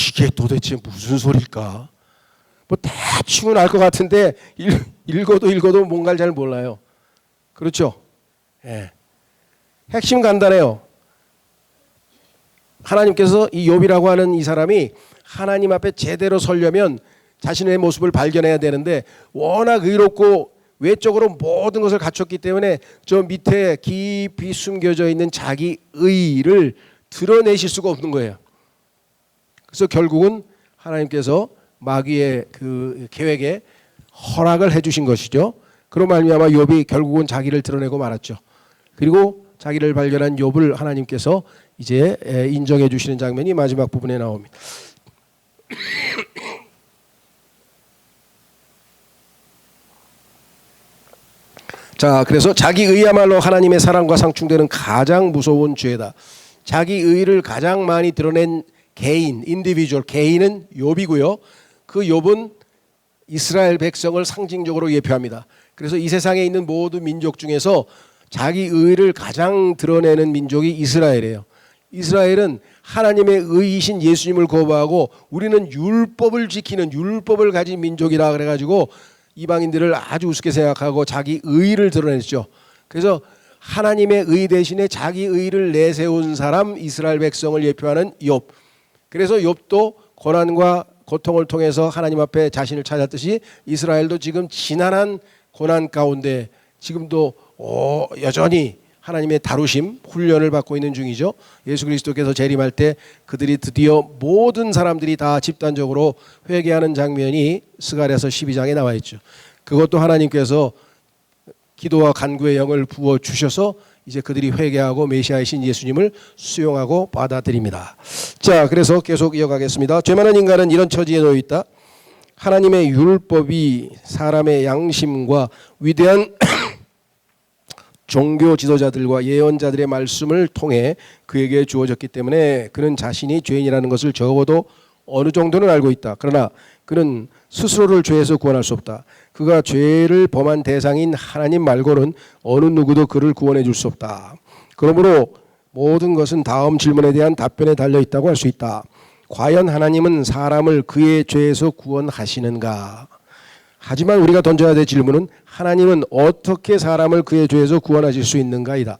이게 도대체 무슨 소리일까? 뭐 대충은 알 것 같은데 읽어도 뭔가를 잘 몰라요. 그렇죠? 예. 핵심 간단해요. 하나님께서 이 욥이라고 하는 이 사람이 하나님 앞에 제대로 서려면 자신의 모습을 발견해야 되는데 워낙 의롭고 외적으로 모든 것을 갖췄기 때문에 저 밑에 깊이 숨겨져 있는 자기 의를 드러내실 수가 없는 거예요. 그래서 결국은 하나님께서 마귀의 그 계획에 허락을 해주신 것이죠. 그런 말미암아 욥이 결국은 자기를 드러내고 말았죠. 그리고 자기를 발견한 욥을 하나님께서 이제 인정해 주시는 장면이 마지막 부분에 나옵니다. 자, 그래서 자기 의야말로 하나님의 사랑과 상충되는 가장 무서운 죄다. 자기 의를 가장 많이 드러낸 개인, 인디비주얼, 개인은 욥이고요. 그 욥은 이스라엘 백성을 상징적으로 예표합니다. 그래서 이 세상에 있는 모든 민족 중에서 자기 의를 가장 드러내는 민족이 이스라엘이에요. 이스라엘은 하나님의 의이신 예수님을 거부하고 우리는 율법을 지키는 율법을 가진 민족이라 그래가지고 이방인들을 아주 우습게 생각하고 자기 의를 드러냈죠. 그래서 하나님의 의 대신에 자기 의를 내세운 사람 이스라엘 백성을 예표하는 욥. 그래서 욥도 고난과 고통을 통해서 하나님 앞에 자신을 찾았듯이 이스라엘도 지금 지난한 고난 가운데 지금도 여전히 하나님의 다루심 훈련을 받고 있는 중이죠. 예수 그리스도께서 재림할 때 그들이 드디어 모든 사람들이 다 집단적으로 회개하는 장면이 스가랴서 12장에 나와 있죠. 그것도 하나님께서 기도와 간구의 영을 부어 주셔서 이제 그들이 회개하고 메시아이신 예수님을 수용하고 받아들입니다. 자, 그래서 계속 이어가겠습니다. 죄 많은 인간은 이런 처지에 놓여 있다. 하나님의 율법이 사람의 양심과 위대한 종교 지도자들과 예언자들의 말씀을 통해 그에게 주어졌기 때문에 그는 자신이 죄인이라는 것을 적어도 어느 정도는 알고 있다. 그러나 그는 스스로를 죄에서 구원할 수 없다. 그가 죄를 범한 대상인 하나님 말고는 어느 누구도 그를 구원해 줄 수 없다. 그러므로 모든 것은 다음 질문에 대한 답변에 달려 있다고 할 수 있다. 과연 하나님은 사람을 그의 죄에서 구원하시는가? 하지만 우리가 던져야 될 질문은 하나님은 어떻게 사람을 그의 죄에서 구원하실 수 있는가이다.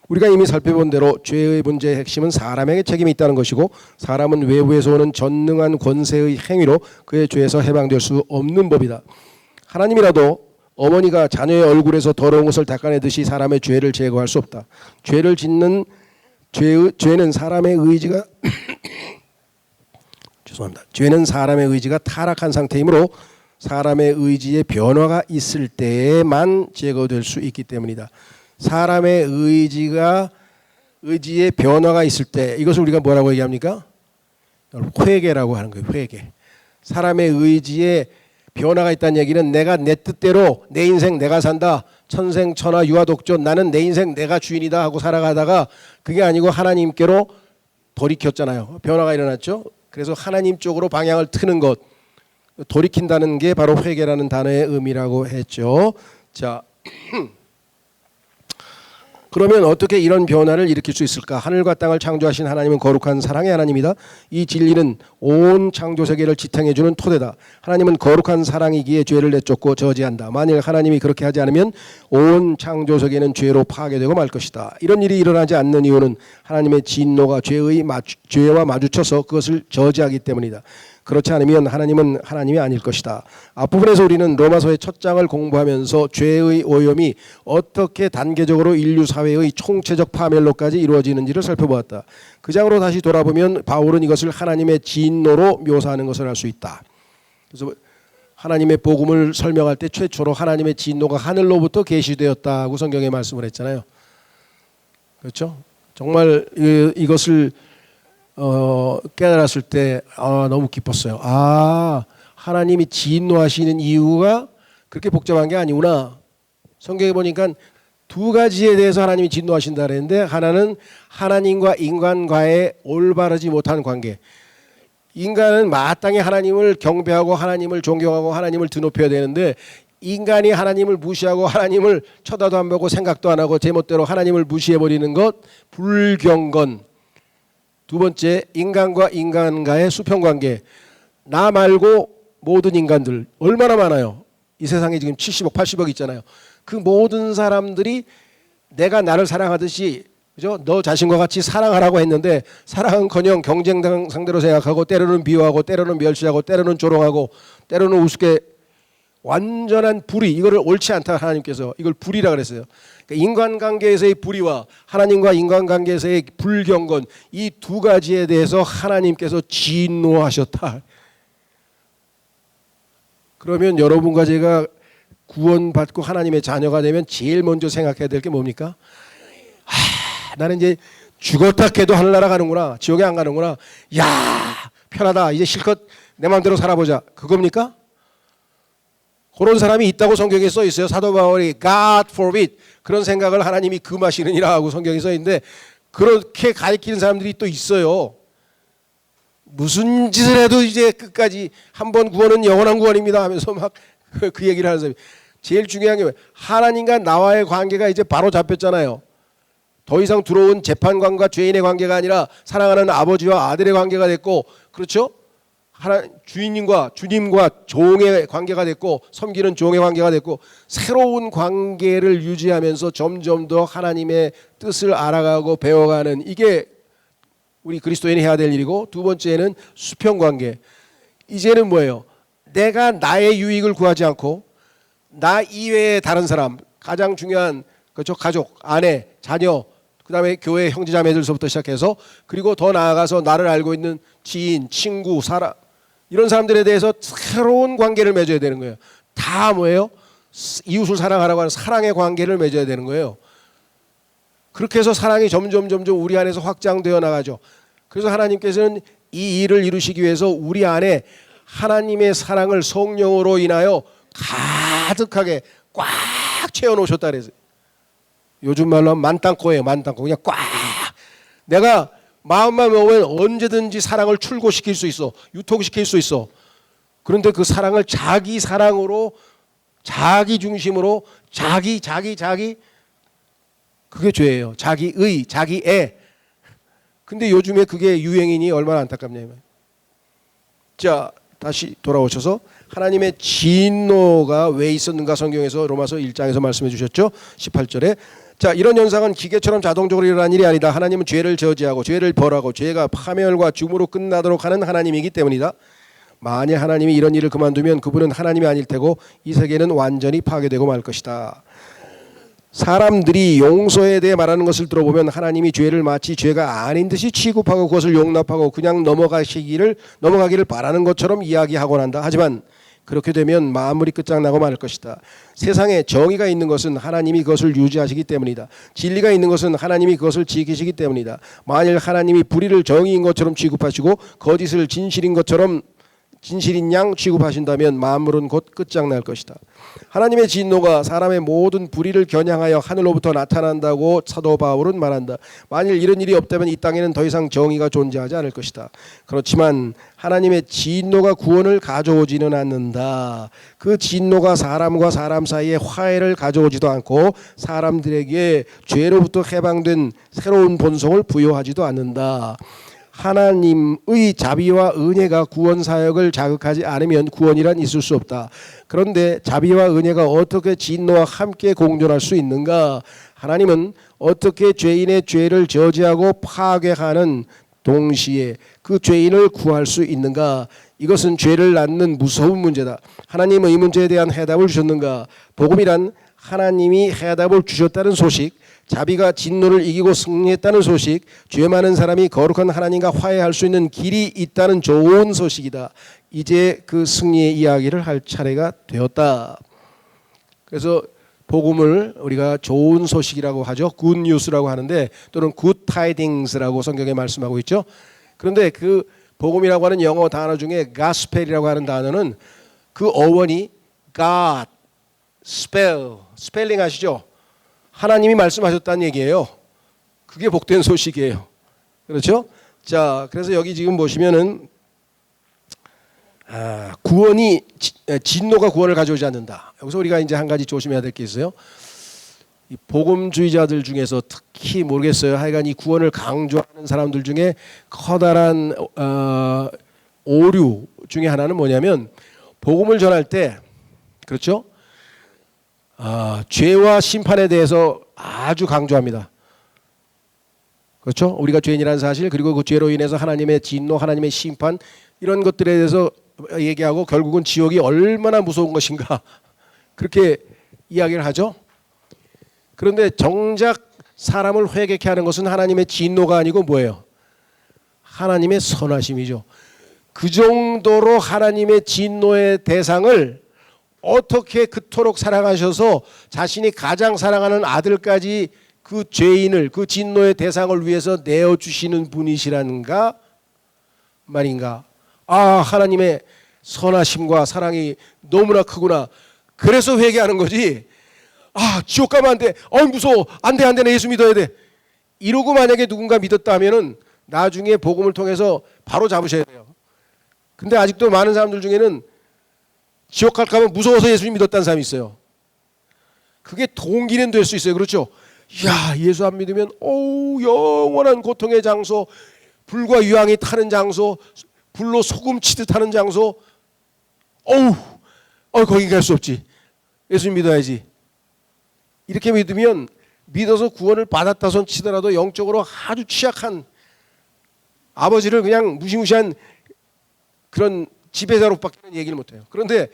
우리가 이미 살펴본 대로 죄의 문제의 핵심은 사람에게 책임이 있다는 것이고 사람은 외부에서 오는 전능한 권세의 행위로 그의 죄에서 해방될 수 없는 법이다. 하나님이라도 어머니가 자녀의 얼굴에서 더러운 것을 닦아내듯이 사람의 죄를 제거할 수 없다. 죄를 짓는 죄는 사람의 의지가 죄송합니다. 죄는 사람의 의지가 타락한 상태이므로 사람의 의지에 변화가 있을 때에만 제거될 수 있기 때문이다. 사람의 의지에 변화가 있을 때 이것을 우리가 뭐라고 얘기합니까? 회개라고 하는 거예요. 회개. 사람의 의지에 변화가 있다는 얘기는 내가 내 뜻대로 내 인생 내가 산다. 천생천하 유아독존 나는 내 인생 내가 주인이다 하고 살아가다가 그게 아니고 하나님께로 돌이켰잖아요. 변화가 일어났죠. 그래서 하나님 쪽으로 방향을 트는 것. 돌이킨다는 게 바로 회개라는 단어의 의미라고 했죠. 자, 그러면 어떻게 이런 변화를 일으킬 수 있을까? 하늘과 땅을 창조하신 하나님은 거룩한 사랑의 하나님이다. 이 진리는 온 창조세계를 지탱해주는 토대다. 하나님은 거룩한 사랑이기에 죄를 내쫓고 저지한다. 만일 하나님이 그렇게 하지 않으면 온 창조세계는 죄로 파괴되고 말 것이다. 이런 일이 일어나지 않는 이유는 하나님의 진노가 죄와 마주쳐서 그것을 저지하기 때문이다. 그렇지 않으면 하나님은 하나님이 아닐 것이다. 앞부분에서 우리는 로마서의 첫 장을 공부하면서 죄의 오염이 어떻게 단계적으로 인류 사회의 총체적 파멸로까지 이루어지는지를 살펴보았다. 그 장으로 다시 돌아보면 바울은 이것을 하나님의 진노로 묘사하는 것을 알 수 있다. 그래서 하나님의 복음을 설명할 때 최초로 하나님의 진노가 하늘로부터 계시되었다고 성경에 말씀을 했잖아요. 그렇죠? 정말 이것을 깨달았을 때 너무 기뻤어요. 하나님이 진노하시는 이유가 그렇게 복잡한 게 아니구나. 성경에 보니까 두 가지에 대해서 하나님이 진노하신다 그랬는데 하나는 하나님과 인간과의 올바르지 못한 관계. 인간은 마땅히 하나님을 경배하고 하나님을 존경하고 하나님을 드높여야 되는데 인간이 하나님을 무시하고 하나님을 쳐다도 안 보고 생각도 안 하고 제멋대로 하나님을 무시해버리는 것 불경건. 두 번째, 인간과 인간과의 수평관계. 나 말고 모든 인간들 얼마나 많아요. 이 세상에 지금 70억 80억 있잖아요. 그 모든 사람들이 내가 나를 사랑하듯이 그죠? 너 자신과 같이 사랑하라고 했는데 사랑은커녕 경쟁 상대로 생각하고 때로는 비호하고 때로는 멸시하고 때로는 조롱하고 때로는 우습게 완전한 불의. 이거를 옳지 않다 하나님께서 이걸 불의라 그랬어요. 그러니까 인간관계에서의 불의와 하나님과 인간관계에서의 불경건 이 두 가지에 대해서 하나님께서 진노하셨다. 그러면 여러분과 제가 구원받고 하나님의 자녀가 되면 제일 먼저 생각해야 될 게 뭡니까? 나는 이제 죽었다 해도 하늘나라 가는구나. 지옥에 안 가는구나. 야 편하다. 이제 실컷 내 마음대로 살아보자. 그겁니까? 그런 사람이 있다고 성경에 써 있어요. 사도 바울이 God forbid 그런 생각을 하나님이 금하시느니라 하고 성경에 써 있는데 그렇게 가리키는 사람들이 또 있어요. 무슨 짓을 해도 이제 끝까지 한 번 구원은 영원한 구원입니다 하면서 막 그 얘기를 하는 사람이 제일 중요한 게 하나님과 나와의 관계가 이제 바로 잡혔잖아요. 더 이상 들어온 재판관과 죄인의 관계가 아니라 사랑하는 아버지와 아들의 관계가 됐고, 그렇죠? 주인님과 주님과 종의 관계가 됐고, 섬기는 종의 관계가 됐고, 새로운 관계를 유지하면서 점점 더 하나님의 뜻을 알아가고 배워가는, 이게 우리 그리스도인이 해야 될 일이고, 두 번째는 수평관계. 이제는 뭐예요? 내가 나의 유익을 구하지 않고 나 이외의 다른 사람, 가장 중요한, 그렇죠? 가족, 아내, 자녀, 그 다음에 교회 형제자매들서부터 시작해서, 그리고 더 나아가서 나를 알고 있는 지인, 친구, 사람, 이런 사람들에 대해서 새로운 관계를 맺어야 되는 거예요. 다 뭐예요? 이웃을 사랑하라고 하는 사랑의 관계를 맺어야 되는 거예요. 그렇게 해서 사랑이 점점 우리 안에서 확장되어 나가죠. 그래서 하나님께서는 이 일을 이루시기 위해서 우리 안에 하나님의 사랑을 성령으로 인하여 가득하게 꽉 채워놓으셨다 그래서, 요즘 말로 하면 만땅코예요. 만땅코. 그냥 꽉. 내가 마음만 먹으면 언제든지 사랑을 출고시킬 수 있어. 유통시킬 수 있어. 그런데 그 사랑을 자기 사랑으로, 자기 중심으로, 자기 그게 죄예요. 자기의, 자기애. 근데 요즘에 그게 유행이니 얼마나 안타깝냐면. 자, 다시 돌아오셔서 하나님의 진노가 왜 있었는가 성경에서 로마서 1장에서 말씀해 주셨죠. 18절에 자, 이런 현상은 기계처럼 자동적으로 일어난 일이 아니다. 하나님은 죄를 저지하고 죄를 벌하고 죄가 파멸과 죽음으로 끝나도록 하는 하나님이기 때문이다. 만약 하나님이 이런 일을 그만두면 그분은 하나님이 아닐 테고 이 세계는 완전히 파괴되고 말 것이다. 사람들이 용서에 대해 말하는 것을 들어보면 하나님이 죄를 마치 죄가 아닌 듯이 취급하고 그것을 용납하고 그냥 넘어가기를 바라는 것처럼 이야기하곤 한다. 하지만 그렇게 되면 만물이 끝장나고 말 것이다. 세상에 정의가 있는 것은 하나님이 그것을 유지하시기 때문이다. 진리가 있는 것은 하나님이 그것을 지키시기 때문이다. 만일 하나님이 불의를 정의인 것처럼 취급하시고 거짓을 진실인 양 취급하신다면 만물은 곧 끝장날 것이다. 하나님의 진노가 사람의 모든 불의를 겨냥하여 하늘로부터 나타난다고 사도 바울은 말한다. 만일 이런 일이 없다면 이 땅에는 더 이상 정의가 존재하지 않을 것이다. 그렇지만 하나님의 진노가 구원을 가져오지는 않는다. 그 진노가 사람과 사람 사이에 화해를 가져오지도 않고 사람들에게 죄로부터 해방된 새로운 본성을 부여하지도 않는다. 하나님의 자비와 은혜가 구원 사역을 자극하지 않으면 구원이란 있을 수 없다. 그런데 자비와 은혜가 어떻게 진노와 함께 공존할 수 있는가? 하나님은 어떻게 죄인의 죄를 저지하고 파괴하는 동시에 그 죄인을 구할 수 있는가? 이것은 죄를 낳는 무서운 문제다. 하나님은 이 문제에 대한 해답을 주셨는가? 복음이란 하나님이 해답을 주셨다는 소식, 자비가 진노를 이기고 승리했다는 소식, 죄 많은 사람이 거룩한 하나님과 화해할 수 있는 길이 있다는 좋은 소식이다. 이제 그 승리의 이야기를 할 차례가 되었다. 그래서 복음을 우리가 좋은 소식이라고 하죠. good news라고 하는데, 또는 good tidings라고 성경에 말씀하고 있죠. 그런데 그 복음이라고 하는 영어 단어 중에 gospel이라고 하는 단어는 그 어원이 God, 스펠링 아시죠? 하나님이 말씀하셨다는 얘기예요. 그게 복된 소식이에요. 그렇죠? 자, 그래서 여기 지금 보시면은 구원이 진노가 구원을 가져오지 않는다. 여기서 우리가 이제 한 가지 조심해야 될 게 있어요. 이 복음주의자들 중에서 특히 모르겠어요. 하여간 이 구원을 강조하는 사람들 중에 커다란 오류 중에 하나는 뭐냐면, 복음을 전할 때, 그렇죠? 죄와 심판에 대해서 아주 강조합니다. 그렇죠? 우리가 죄인이라는 사실, 그리고 그 죄로 인해서 하나님의 진노, 하나님의 심판, 이런 것들에 대해서 얘기하고 결국은 지옥이 얼마나 무서운 것인가, 그렇게 이야기를 하죠. 그런데 정작 사람을 회개케 하는 것은 하나님의 진노가 아니고 뭐예요? 하나님의 선하심이죠. 그 정도로 하나님의 진노의 대상을 어떻게 그토록 사랑하셔서 자신이 가장 사랑하는 아들까지 그 죄인을, 그 진노의 대상을 위해서 내어주시는 분이시란가 말인가. 하나님의 선하심과 사랑이 너무나 크구나. 그래서 회개하는 거지. 지옥 가면 안 돼. 무서워. 안 돼. 나 예수 믿어야 돼. 이러고 만약에 누군가 믿었다 하면은 나중에 복음을 통해서 바로 잡으셔야 돼요. 근데 아직도 많은 사람들 중에는 지옥 갈까 봐 무서워서 예수님 믿었다는 사람이 있어요. 그게 동기는 될 수 있어요. 그렇죠? 야, 예수 안 믿으면 영원한 고통의 장소, 불과 유황이 타는 장소, 불로 소금 치듯 하는 장소, 거기 갈 수 없지. 예수 믿어야지. 이렇게 믿으면 믿어서 구원을 받았다 손 치더라도 영적으로 아주 취약한 아버지를 그냥 무시무시한 그런 지배자로밖에 얘기를 못해요. 그런데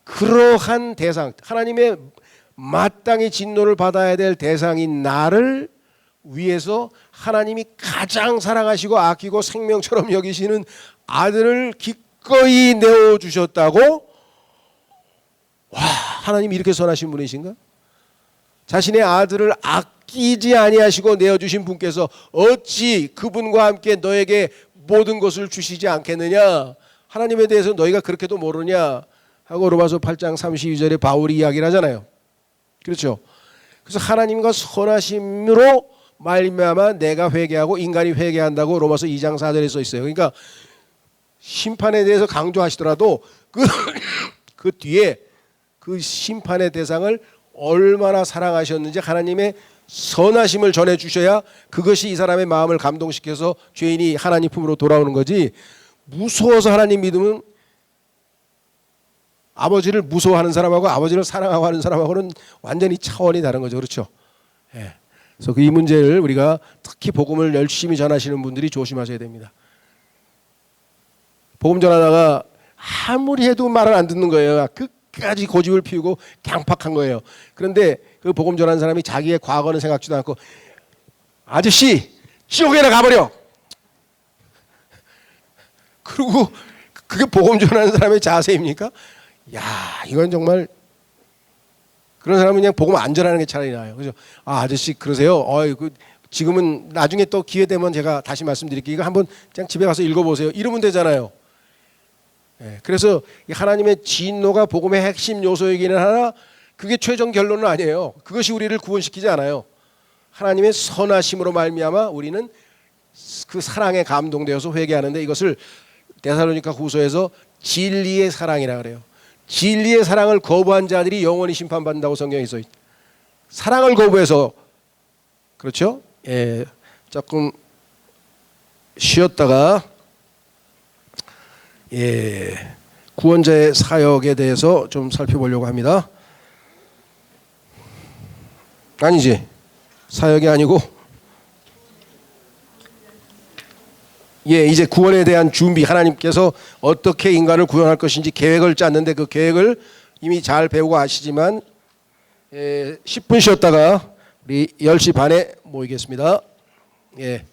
그러한 대상, 하나님의 마땅히 진노를 받아야 될 대상인 나를 위해서 하나님이 가장 사랑하시고 아끼고 생명처럼 여기시는 아들을 기꺼이 내어주셨다고? 와, 하나님이 이렇게 선하신 분이신가? 자신의 아들을 아끼지 아니하시고 내어주신 분께서 어찌 그분과 함께 너에게 모든 것을 주시지 않겠느냐? 하나님에 대해서 너희가 그렇게도 모르냐? 하고 로마서 8장 32절에 바울이 이야기를 하잖아요. 그렇죠? 그래서 하나님과 선하심으로 말미암아 내가 회개하고 인간이 회개한다고 로마서 2장 4절에 써 있어요. 그러니까 심판에 대해서 강조하시더라도 그 뒤에 그 심판의 대상을 얼마나 사랑하셨는지 하나님의 선하심을 전해주셔야 그것이 이 사람의 마음을 감동시켜서 죄인이 하나님 품으로 돌아오는 거지. 무서워서 하나님 믿으면 아버지를 무서워하는 사람하고 아버지를 사랑하고 하는 사람하고는 완전히 차원이 다른 거죠. 그렇죠? 예. 그래서 이 문제를 우리가 특히 복음을 열심히 전하시는 분들이 조심하셔야 됩니다. 복음 전하다가 아무리 해도 말을 안 듣는 거예요. 끝까지 고집을 피우고 강팍한 거예요. 그런데 그 복음 전하는 사람이 자기의 과거는 생각지도 않고 아저씨 지옥에나 가버려. 그리고 그게 복음 전하는 사람의 자세입니까? 야, 이건 정말 그런 사람은 그냥 복음 안 전하는 게 차라리 나아요. 그래서 아저씨 그러세요? 지금은 나중에 또 기회 되면 제가 다시 말씀드릴게요. 이거 한번 그냥 집에 가서 읽어보세요. 이러면 되잖아요. 예, 그래서 하나님의 진노가 복음의 핵심 요소이기는 하나 그게 최종 결론은 아니에요. 그것이 우리를 구원시키지 않아요. 하나님의 선하심으로 말미암아 우리는 그 사랑에 감동되어서 회개하는데 이것을 데살로니가 후서에서 진리의 사랑이라 그래요. 진리의 사랑을 거부한 자들이 영원히 심판받는다고 성경에 써 있어요. 사랑을 거부해서 그렇죠? 예, 조금 쉬었다가 구원자의 사역에 대해서 좀 살펴보려고 합니다. 아니지, 사역이 아니고 이제 구원에 대한 준비, 하나님께서 어떻게 인간을 구원할 것인지 계획을 짰는데 그 계획을 이미 잘 배우고 아시지만 10분 쉬었다가 우리 10시 반에 모이겠습니다. 예.